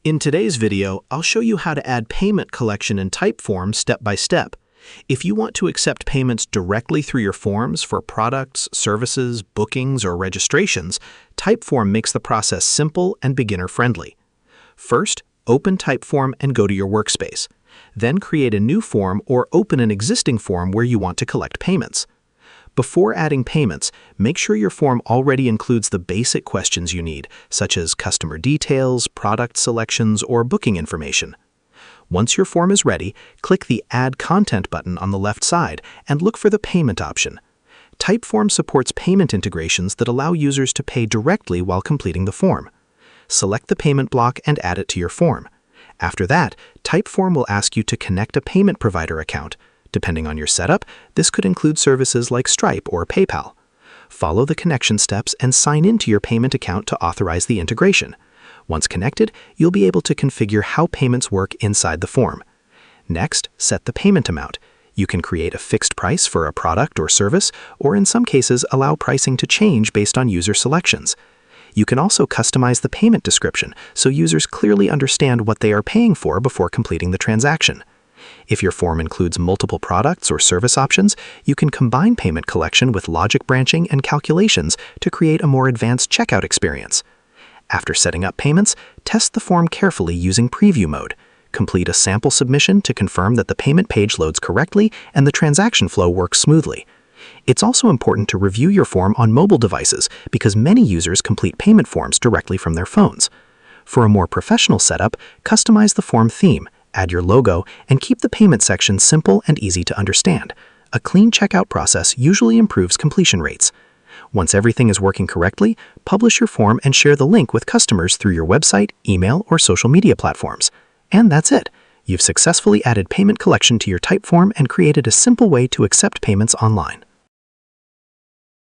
In today's video, I'll show you how to add payment collection in Typeform step by step. If you want to accept payments directly through your forms for products, services, bookings, or registrations, Typeform makes the process simple and beginner-friendly. First, open Typeform and go to your workspace. Then create a new form or open an existing form where you want to collect payments. Before adding payments, make sure your form already includes the basic questions you need, such as customer details, product selections, or booking information. Once your form is ready, click the Add Content button on the left side and look for the Payment option. Typeform supports payment integrations that allow users to pay directly while completing the form. Select the payment block and add it to your form. After that, Typeform will ask you to connect a payment provider account. Depending on your setup, this could include services like Stripe or PayPal. Follow the connection steps and sign into your payment account to authorize the integration. Once connected, you'll be able to configure how payments work inside the form. Next, set the payment amount. You can create a fixed price for a product or service, or in some cases, allow pricing to change based on user selections. You can also customize the payment description so users clearly understand what they are paying for before completing the transaction. If your form includes multiple products or service options, you can combine payment collection with logic branching and calculations to create a more advanced checkout experience. After setting up payments, test the form carefully using preview mode. Complete a sample submission to confirm that the payment page loads correctly and the transaction flow works smoothly. It's also important to review your form on mobile devices because many users complete payment forms directly from their phones. For a more professional setup, customize the form theme, add your logo, and keep the payment section simple and easy to understand. A clean checkout process usually improves completion rates. Once everything is working correctly, publish your form and share the link with customers through your website, email, or social media platforms. And that's it. You've successfully added payment collection to your Typeform and created a simple way to accept payments online.